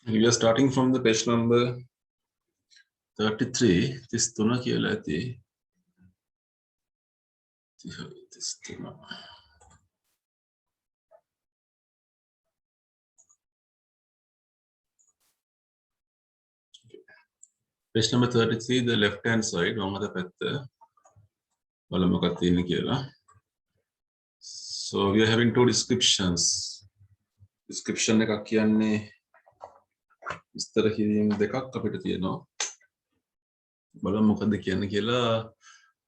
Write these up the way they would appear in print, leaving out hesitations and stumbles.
We are starting from the page number 33. This tuna කියලා ඇති. This tuna. Page number 33, the left hand side, වම් අත පැත්ත. බලමු මොකක්ද තියෙන්නේ කියලා. So we are having two descriptions. Description එකක් කියන්නේ විස්තර කිරීම දෙකක් අපිට තියෙනවා. බලමු මොකද්ද කියන්නේ කියලා.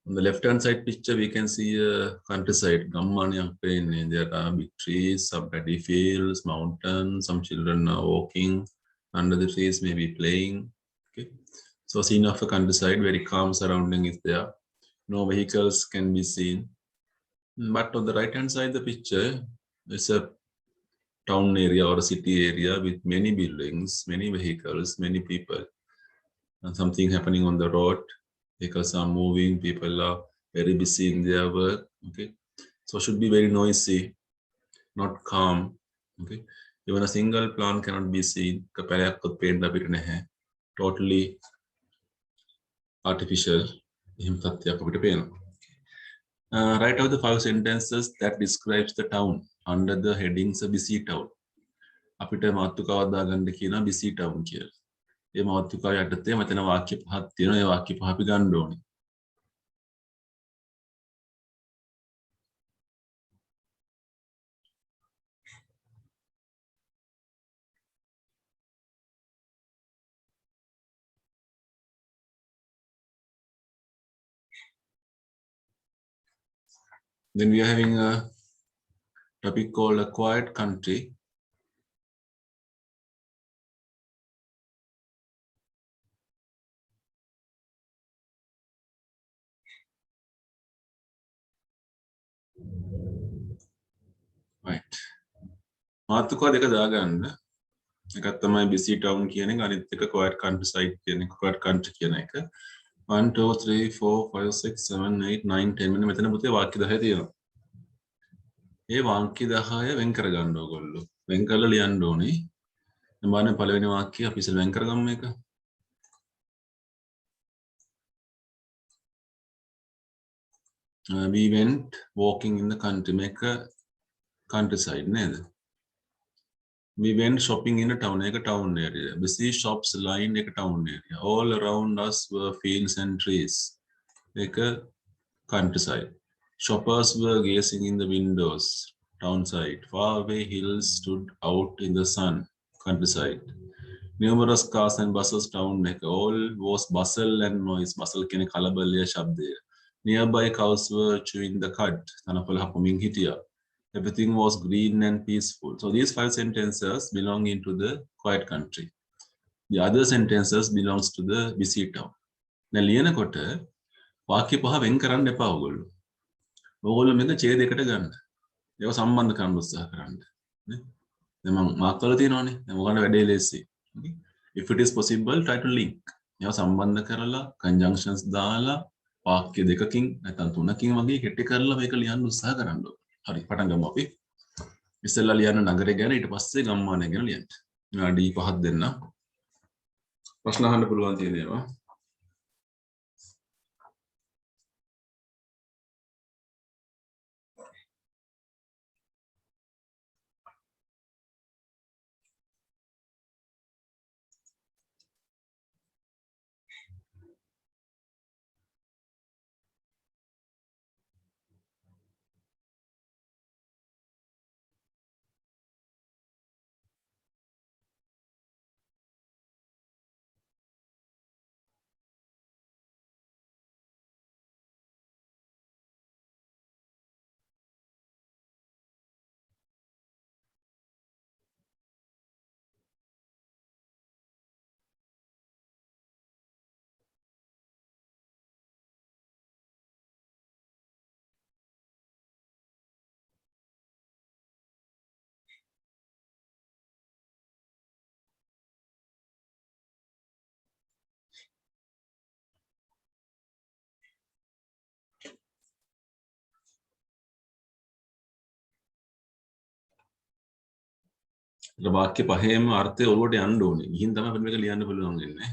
On the left hand side picture we can see a countryside. ගම්මානයක් පේන්නේ. There are big trees, some paddy fields, mountains, some children are walking under the trees, maybe playing. Okay. So scene of a countryside, very calm surrounding is there. No vehicles can be seen. But on the right hand side the picture is a town area or a city area with many buildings, many vehicles, many people. And something happening on the road. Vehicles are moving, people are very busy in their work. Okay. So it should be very noisy, not calm. Okay. Even a single plant cannot be seen. Totally artificial. Write out the 5 sentences that describes the town under the headings of busy town. අපිට මාතෘකාවක් දාගන්න කියනවා busy town කියලා. ඒ මාතෘකාව යටතේ මෙතන වාක්‍ය පහක් තියෙනවා. ඒ වාක්‍ය පහ අපි ගන්න ඕනේ. Then we are having a topic called a quiet country. Right. මාතෘකාව දෙක දාගන්න. එකක් තමයි busy town කියන එක, අනිත් එක quiet countryside කියන එක, quiet country කියන එක. 1 2 3 4 5 6 7 8 9 10 මෙන්න මෙතන පුතේ වාක්‍ය 10 තියෙනවා. ඒ වාක්‍ය 10 වෙන් කරගන්න ඕගොල්ලෝ. වෙන් කරලා ලියන්න ඕනේ. දැන් බලන්න පළවෙනි වාක්‍යය අපි ඉස්සෙල්ලා වෙන් කරගමු මේක. We went walking in the country. Make a countryside නේද? We went shopping in a town. Make a town area. Busy shops lined a town area. All around us were fields and trees. Make a countryside. Shoppers were gazing in the windows. Townside. Far away hills stood out in the sun. Countryside. Numerous cars and buses town. All was bustle and noise. Bustle කියන කලබලය ශබ්දය. Nearby cows were chewing the cud. තනකොළ හපමින් හිටියා. Everything was green and peaceful. So these 5 sentences belong into the quiet country. The other sentences belongs to the busy town. දැන් ලියනකොට වාක්‍ය පහ වෙන් කරන්න එපා ඔයගොල්ලෝ. ඔයගොල්ලෝ මේක ඡේදයකට ගන්න. ඒක සම්බන්ධ කරන්න උත්සාහ කරන්න. නේ? දැන් මම මාක් කරලා තියෙනවානේ. දැන් ඔයගොල්ලෝ වැඩේ ලේසි. If it is possible, try to link. ඒක සම්බන්ධ කරලා conjunctions දාලා වාක්‍ය දෙකකින් නැත්නම් තුනකින් වගේ කෙටි කරලා මේක ලියන්න උත්සාහ කරන්න ඕනේ. හරි පටන් ගමු අපි. ඉස්සෙල්ලා ලියන්න නගරය ගැන ඊට පස්සේ ගම්මානය ගැන ලියන්න. විනාඩි 5ක් දෙන්න. ප්‍රශ්න අහන්න පුළුවන් තියෙනවා. වාක්‍ය පහේම අර්ථය ඔලුවට යන්න ඕනේ. ගිහින් තමයි අපිට මේක ලියන්න පුළුවන් වෙන්නේ.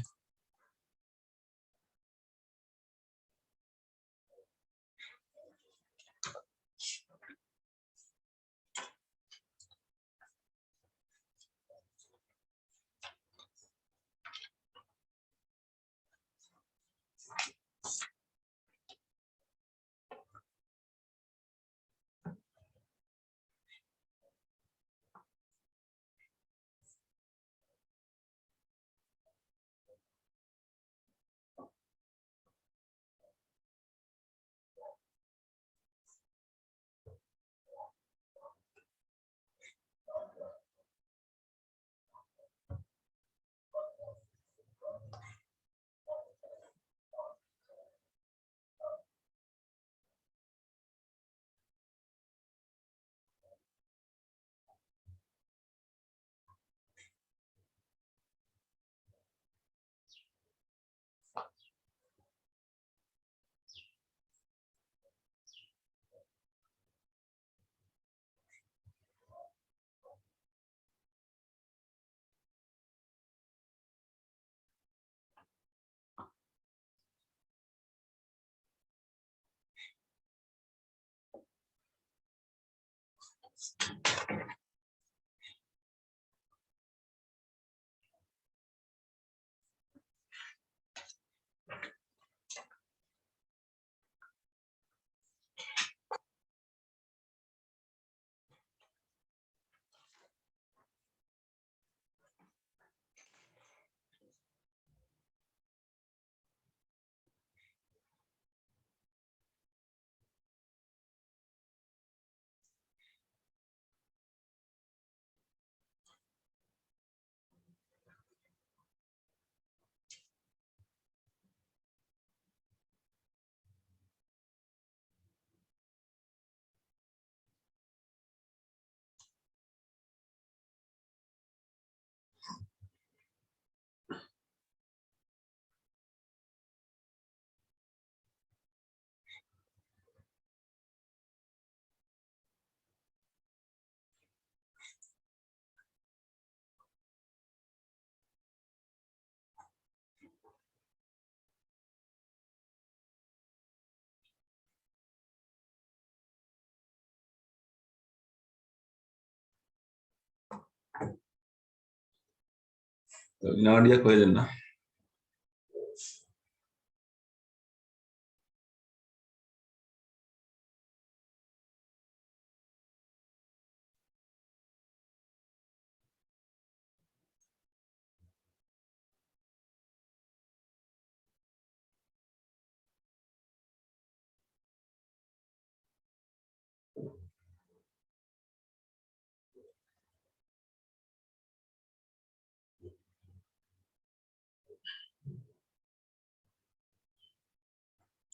විනාඩියක් ඔය දෙන්න.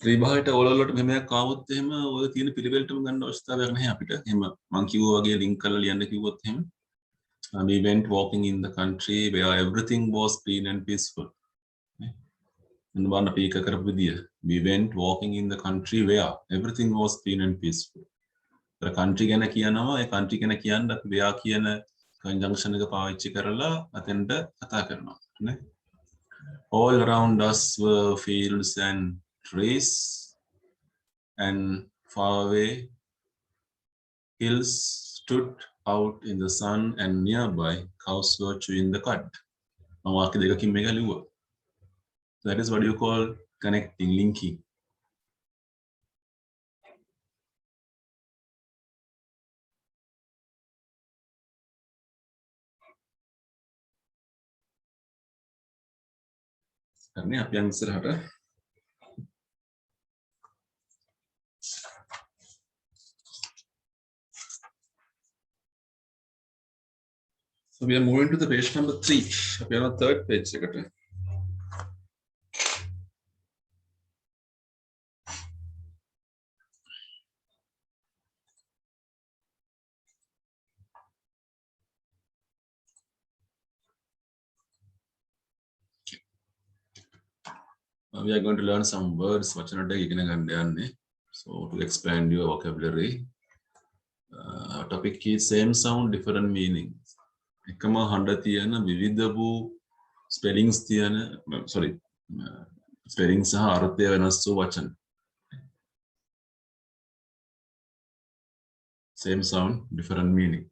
ත්‍රිභාගයට ඕලවලට මෙහෙමයක් ආවොත් එහෙම ඔය තියෙන පිළිවෙලටම ගන්න අවශ්‍යතාවයක් නැහැ අපිට. එහෙම මම කිව්වා වගේ ලින්ක් කරලා ලියන්න කිව්වොත් එහෙම we went walking in the country where everything was clean and peaceful. මොනවා අපි එක කරපු විදිය. We went walking in the country where everything was clean and peaceful. A country ගැන කියනවා ඒ country ගැන කියන්න අපි where කියන conjunction එක පාවිච්චි කරලා අතෙන්ට කතා කරනවා නේ. All around us were fields and trees, and far away hills stood out in the sun, and nearby cows were chewing the cud. That is what you call connecting, linking. So we are moving to the page number 3. We are on third page. We are going to learn some words. So to expand your vocabulary, topic is same sound, different meanings. එකම හඬ තියෙන විවිධ වූ spellings තියෙන spelling සහ අර්ථය වෙනස් වූ වචන. Same sound, different meaning.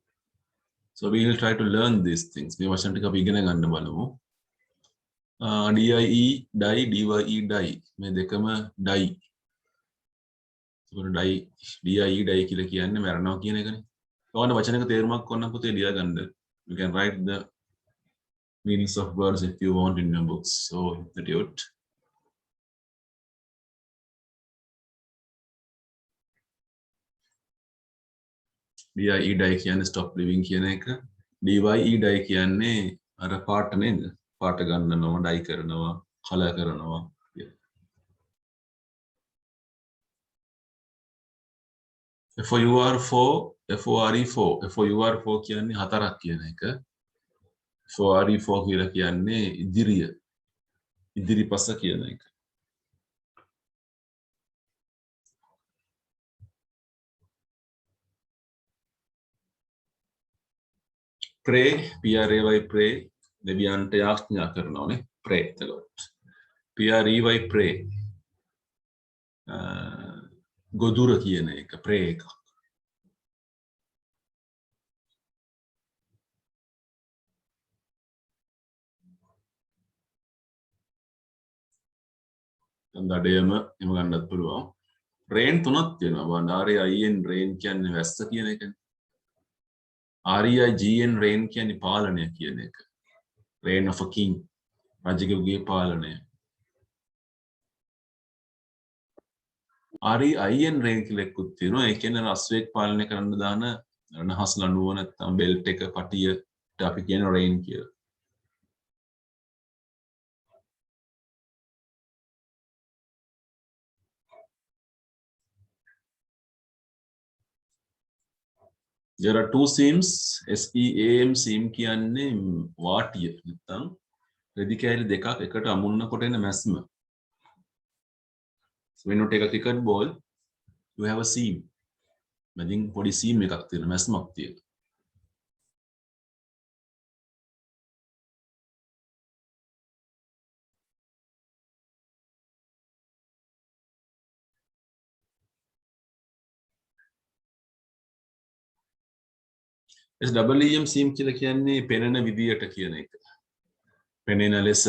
So we will try to learn these things. මේ වචන ටික අපි ඉගෙන ගන්න බලමු. DIE die, DYE die. මේ දෙකම die. die DIE die කියලා කියන්නේ මරනවා කියන එකනේ. ඔයාලට වචනයක තේරුමක් ඕන නම් පුතේ ලියා ගන්න. You can write the meanings of words if you want in your books. So institute. DIE die කියන්නේ stop living කියන එක. DYE die කියන්නේ අර පාට නේද? පාට ගන්නනවා, die කරනවා, color කරනවා. FOUR4 කියන්නේ හතරක් කියන එක. FORE4 කියලා කියන්නේ ඉදිරිය. ඉදිරිපස කියන එක. pray, PRAY pray, දෙවියන්ට යාඥා කරනවානේ. pray එතකොට. PREY pray. ගොදුර කියන එක pray එක. දඩයම එම ගන්නත් පුළුවන්. රේන් තුනක් තියෙනවා. RAIN රේන් කියන්නේ වැස්ස කියන එකනේ. REIGN රේන් කියන්නේ පාලනය කියන එක. reign of a king. රජෙකුගේ පාලනය. REIN රේන් කියලා එක්කුත් තියෙනවා. ඒ කියන්නේ අස්වැක් පාලනය කරන්න දාන නහස් ලණුව නැත්නම් බෙල්ට් එක පටියට අපි කියන රේන් කියලා. There are two seams. SEAM seam කියන්නේ වාටිය නැත්නම් රෙදි කෑලි දෙකක් එකට අමුන්නකොට එන මැස්ම. So when you take a cricket ball, you have a seam. මැදින් පොඩි seam එකක් තියෙන මැස්මක් තියෙන. SEEM seam කියලා කියන්නේ පෙනෙන විදියට කියන එක. පෙනෙන ලෙස.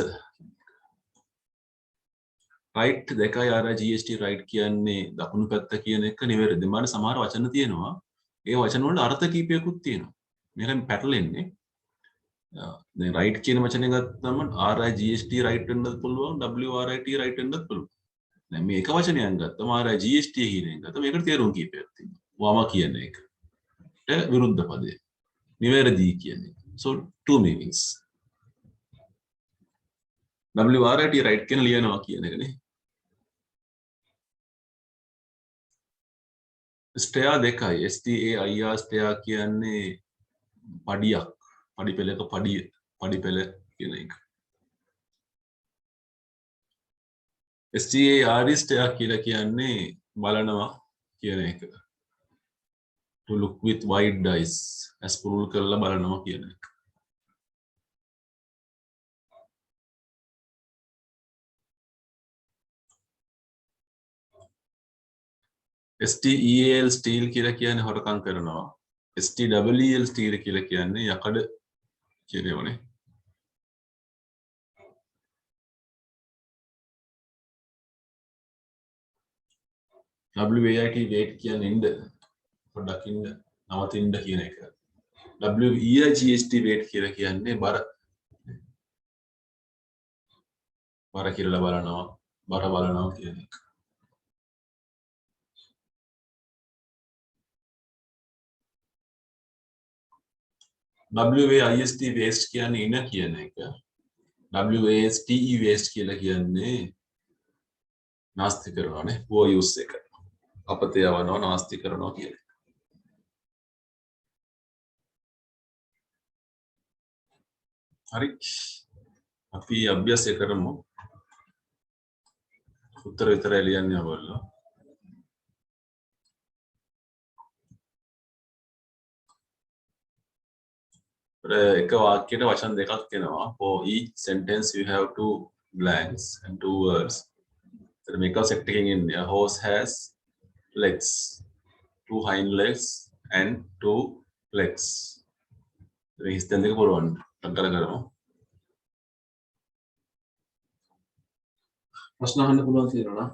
right දෙකයි GST right කියන්නේ දකුණු පැත්ත කියන එක නිවැරදි. මාන සමහර වචන තියෙනවා. ඒ වචන වල අර්ථ කීපයකුත් තියෙනවා. මේකෙන් පැටලෙන්නේ. දැන් right කියන වචනේ ගත්තම RIGST right වෙන්නත් පුළුවන් WRIT right වෙන්නත් පුළුවන්. දැන් මේ එක වචනයක් ගත්තම RIGST කියන එක ගත්තම මේකට තේරුම් කීපයක් තියෙනවා. වම කියන එක. විරුද්ධ පදේ. නිවැරදි කියන්නේ. So two meanings. WRIT right කියන ලියනවා කියන එකනේ. ස්ටෙයා දෙකයි. STAIR ස්ටෙයා කියන්නේ පඩියක්. පඩි පෙළක පඩිය. පඩි පෙළ කියන එක. STAR ස්ටෙයා කියලා කියන්නේ බලනවා කියන එක. To look with wide eyes. as පුරුල් කරලා බලනවා කියන එක. STEAL steel කියලා කියන්නේ හොරකම් කරනවා. STWEL steel කියලා කියන්නේ යකඩ කියනවනේ. WAIT wait කියන්නේ ඉන්න. පොඩ්ඩක් ඉන්න. නවතින්න කියන එක. WEIGST wait කියලා කියන්නේ බර. බර කියලා බලනවා. බර බලනවා කියන එක. WAIST waste කියන්නේ ඉන කියන එක. WASTE waste කියලා කියන්නේ නාස්ති කරනවානේ. poor use එක. අපතේ යවනවා නාස්ති කරනවා කියන එක. හරි. අපි අභ්‍යාසය කරමු. උත්තර විතරයි ලියන්න ඕගොල්ලෝ. එක වාක්‍යයට වචන දෙකක් තියෙනවා. For each sentence you have two blanks and two words. So මේක සෙට් එකකින් ඉන්නේ. A horse has legs. Two hind legs and two legs. මේ හිස්තැන් දෙක පුරවන්න. ටක් කරලා කරමු. ප්‍රශ්න අහන්න පුළුවන් තියෙනවා.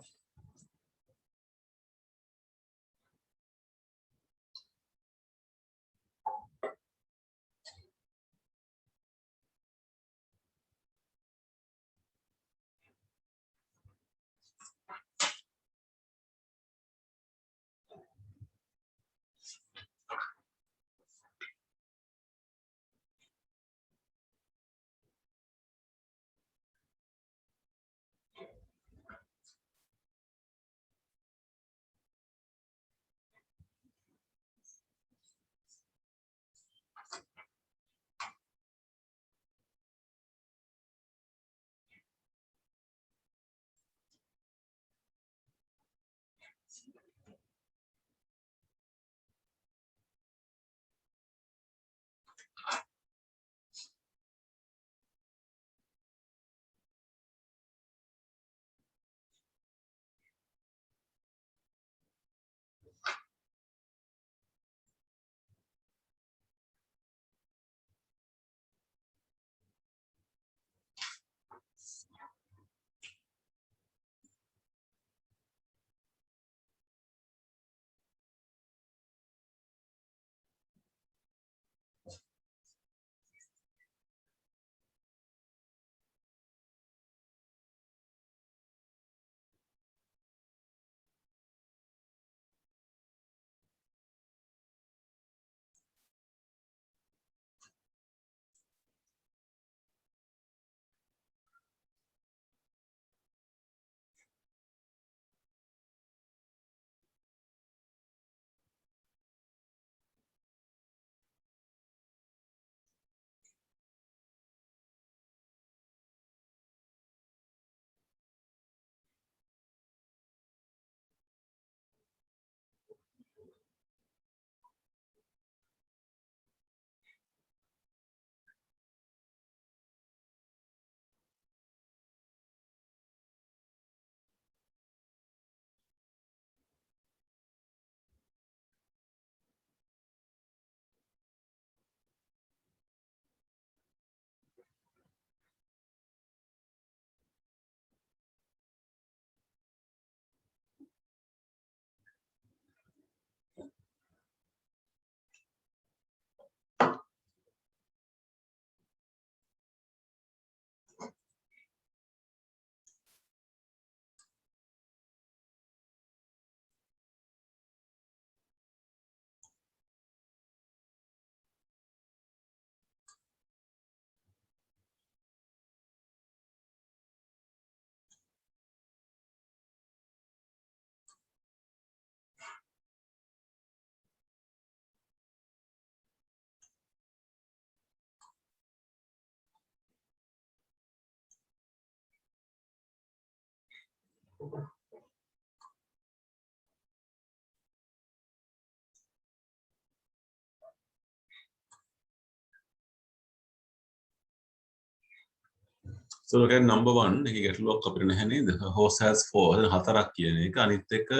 So look at number 1. එකේ ගැටලුවක් අපිට නැහැ නේද? A horse has 4. හතරක් කියන එක. අනිත් එක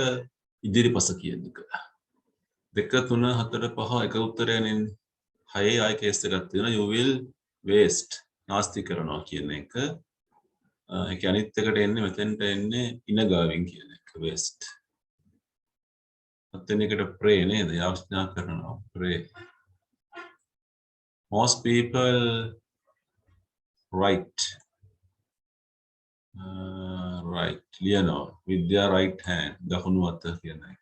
ඉදිරිපස කියන එක. 2 3 4 5 එක උත්තරයනේ. 6 ආයි කේස් එකක් තියෙනවා. You will waste. නාස්ති කරනවා කියන එක. ඒක අනිත් එකට එන්නේ මෙතෙන්ට එන්නේ ඉනගාවෙන් කියන එක. waste. අතෙන් එකට pray නේද? යාඥා කරනවා. pray. Most people write. Right. ලියනවා. with their right hand. දකුණු අත කියන එක.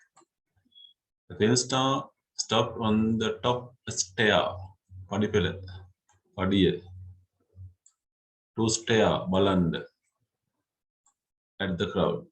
The pen stop on the top stair. පඩිපෙළ. පඩිය. To stare බලන්න. At the crowd.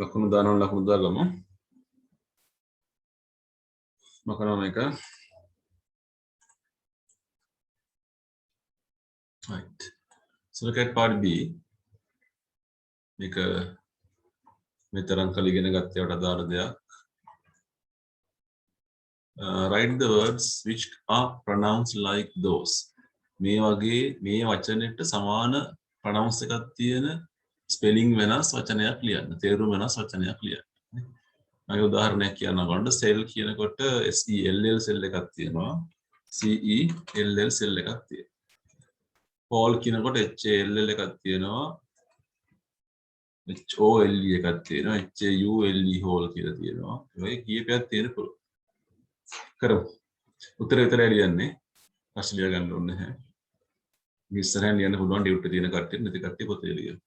ලකුණු දානවා ලකුණු දාගමු. Makanameka. Right. So look at part B. Make a මෙතරම් කල ඉගෙන ගත්තේවට අදාළ දෙයක්. Write the words which are pronounced like those. මේ වගේ මේ වචනෙට සමාන pronounce එකක් තියෙන spelling වෙනස් වචනයක් ලියන්න. තේරුම වෙනස් වචනයක් ලියන්න. මම උදාහරණයක් කියන්න ගන්න. cell කියනකොට SELL cell එකක් තියෙනවා. CELL cell එකක් තියෙනවා. hall කියනකොට HALL එකක් තියෙනවා. HOLE එකක් තියෙනවා. HAULE hole කියලා තියෙනවා. ඒ කීපයක් තියෙන පුළුවන්. කරමු. උත්තර විතරයි ලියන්නේ. ප්‍රශ්න ලිය ගන්න ඕනේ නැහැ. ඉස්සරහින් ලියන්න පුළුවන් ඩියුටි තියෙන කට්ටිය නැති කට්ටිය පොතේ ලියන්න.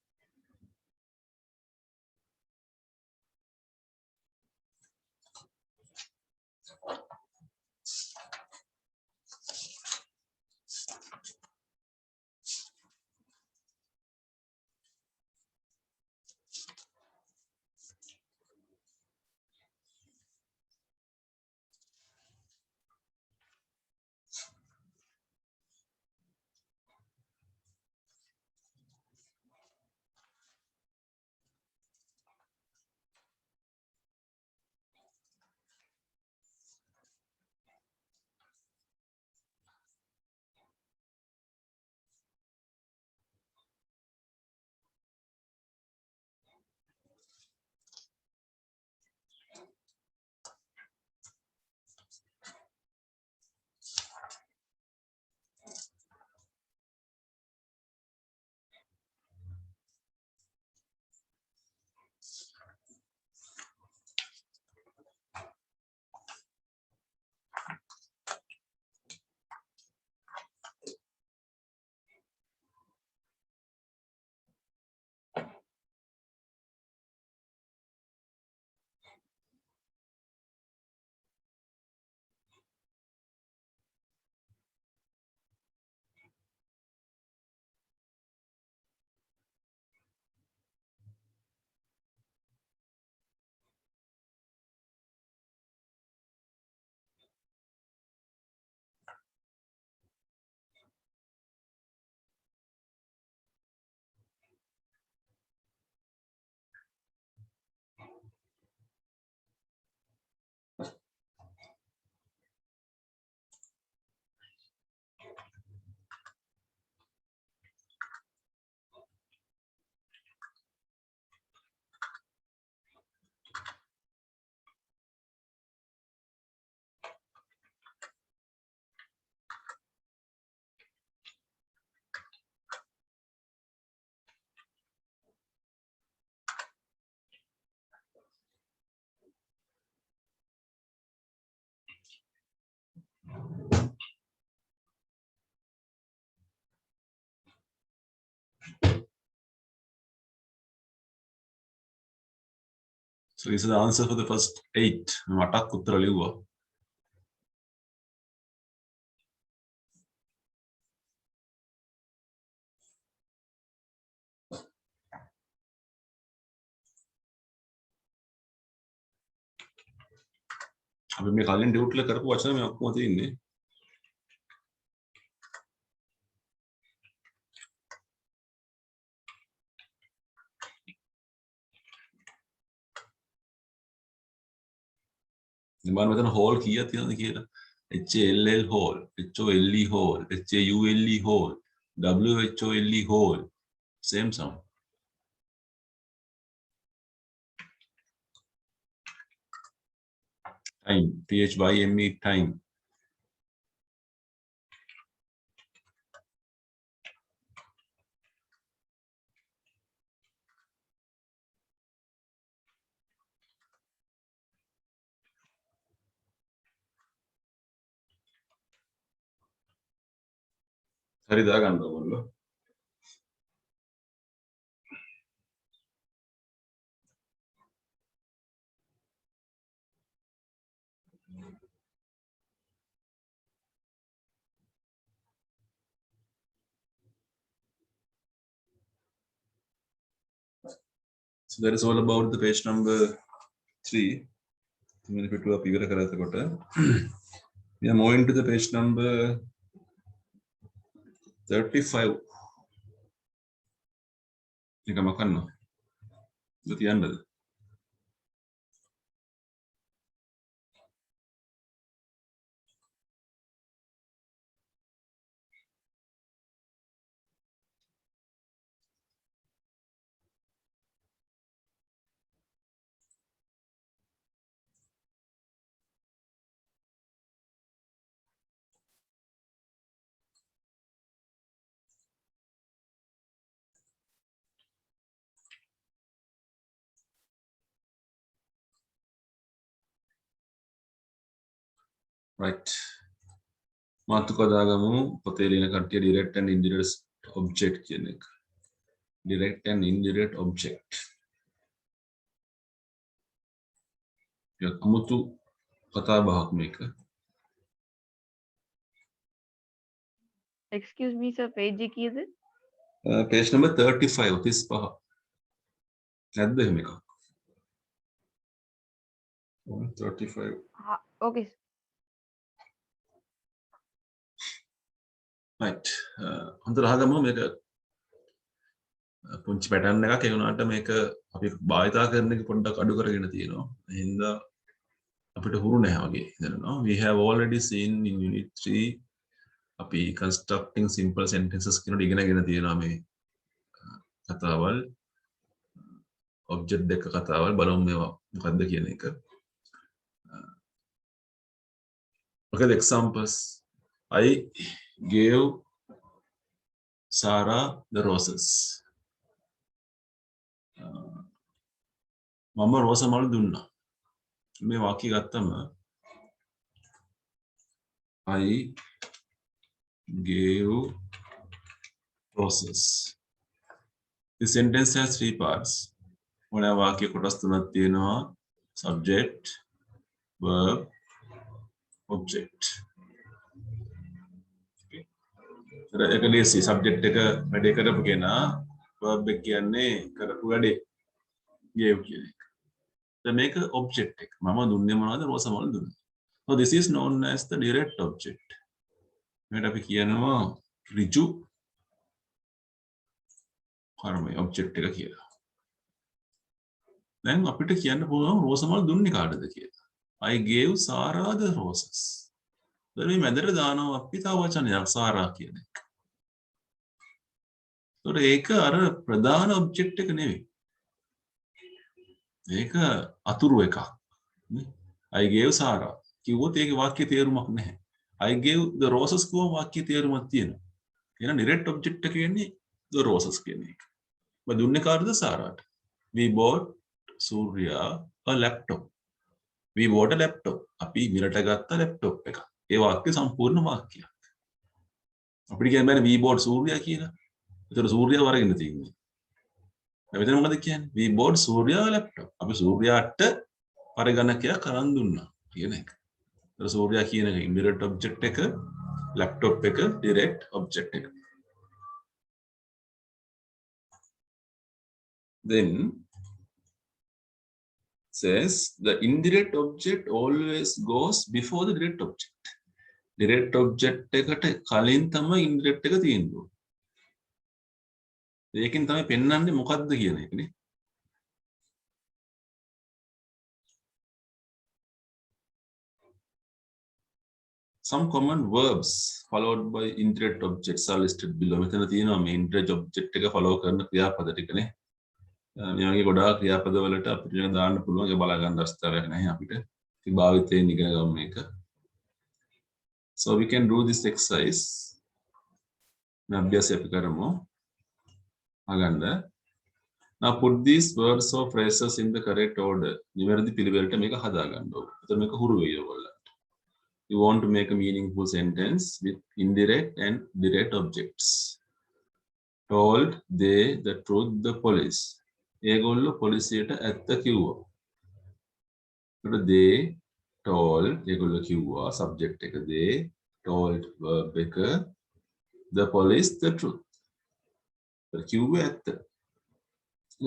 So this is the answer for the first 8. මටක් උත්තර ලිව්වා. අපි මේ කලින් ඩියුට් එක කරපු වචන මේ ඔක්කොම තියෙන්නේ. මම මෙතන hole කීයක් තියෙනවද කියලා. HALL hole, HOLE hole, HAULE hole, WHOLE hole. Same sound. Time, THYME time. හරි දාගන්න ඕගොල්ලෝ. So that is all about the page number 3. මේ පිටුව අපි ඉවර කර එතකොට we are moving to the page number 35. එක මකන්න. ഇത് තියන්නද? Right. මාතෘකාව දාගමු පොතේ ලියන කට්ටිය direct and indirect object කියන එක. Direct and indirect object. යමුතු කතා බහක් මේක. Excuse me, sir. Page kiyada? Page number 35. 35. නැද්ද එහෙම එකක්? 35. Okay. Right. හොඳට අහගමු මේක පුංචි පැටර්න් එකක් ඒ වුණාට මේක අපි භාවිතා කරන එක පොඩ්ඩක් අඩු කරගෙන තියෙනවා. එහෙනම් අපිට හුරු නැහැ වගේ දැනෙනවා. We have already seen in unit 3 අපි constructing simple sentences කියන ඉගෙනගෙන තියෙනවා මේ කතාවල් object දෙක කතාවල් බලමු මේවා මොකද්ද කියන එක. Okay, the examples. I gave Sarah the roses. මම රෝස මල් දුන්නා. මේ වාක්‍ය ගත්තම I gave roses. The sentence has 3 parts. මොන වාක්‍ය කොටස් තුනක් තියෙනවා. Subject, verb, object. ඒක ලේසි සබ්ජෙක්ට් එක වැඩේ කරපු කෙනා verb එක කියන්නේ කරපු වැඩේ gave කියන එක. දැන් මේක object එක. මම දුන්නේ මොනවද? රෝස මල් දුන්නා. So this is known as the direct object. මේකට අපි කියනවා ඍජු කර්මය object එක කියලා. දැන් අපිට කියන්න පුළුවන් රෝස මල් දුන්නේ කාටද කියලා. I gave Sarah the roses. දැන් මේ මැදට දානවා අපි තව වචනයක් Sarah කියන එක. ඒක අර ප්‍රධාන ඔබ්ජෙක්ට් එක නෙවෙයි. ඒක අතුරු එකක්. I gave Sarah කිව්වොත් ඒකේ වාක්‍ය තේරුමක් නැහැ. I gave the roses කියවම වාක්‍ය තේරුමක් තියෙනවා. එහෙනම් direct object එක කියන්නේ the roses කියන එක. මම දුන්නේ කාටද? Sarahට. We bought Surya a laptop. We bought a laptop. අපි මිලට ගත්ත laptop එක. ඒ වාක්‍ය සම්පූර්ණ වාක්‍යයක්. අපිට කියන්න බෑනේ we bought Surya කියලා. ඒතර සූර්යව වරගෙන තියෙන්නේ. මෙතන මොකද කියන්නේ? We bought Surya laptop. අපි සූර්යාට පරිගණකයක් අරන් දුන්නා කියන එක. ඒතර සූර්යා කියන එක indirect object එක, laptop එක direct object එක. Then says the indirect object always goes before the direct object. Direct object එකට කලින් තමයි indirect එක තියෙන්නේ. ඒකෙන් තමයි පෙන්වන්නේ මොකද්ද කියන එකනේ. Some common verbs followed by indirect objects are listed below. මෙතන තියෙනවා මේ indirect object එක follow කරන ක්‍රියාපද ටිකනේ. මේ වගේ ගොඩාක් ක්‍රියාපද වලට අපිට දාන්න පුළුවන්. ඒක බලා ගන්න අවස්ථාවක් නැහැ අපිට. ඉතින් භාවිතයෙන් ඉගෙන ගමු මේක. So we can do this exercise. මේ අභ්‍යාසය අපි කරමු. අගන්න. Now put these words or phrases in the correct order. නිවැරදි පිළිවෙලට මේක හදා ගන්න ඕනේ. එතකොට මේක හුරු වෙයි ඔයගොල්ලන්ට. You want to make a meaningful sentence with indirect and direct objects. Told they the truth the police. ඒගොල්ලෝ පොලිසියට ඇත්ත කිව්වා. එතකොට they told ඒගොල්ලෝ කිව්වා subject එක they told verb එක the police the truth. කිව්වේ ඇත්ත.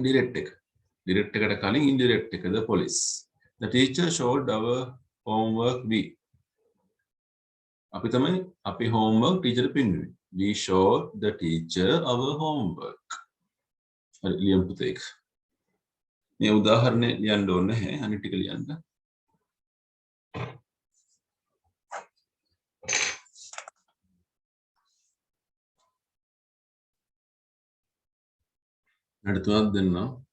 direct එක. direct එකට කලින් indirect එක the police. The teacher showed our homework. අපි homework teacher පින්නුවේ. We showed the teacher our homework. හරි ලියමු පුතේ. මේ උදාහරණේ ලියන්න ඕනේ නැහැ. අනිත් ටික ලියන්න. அடுத்து දෙන්නම්.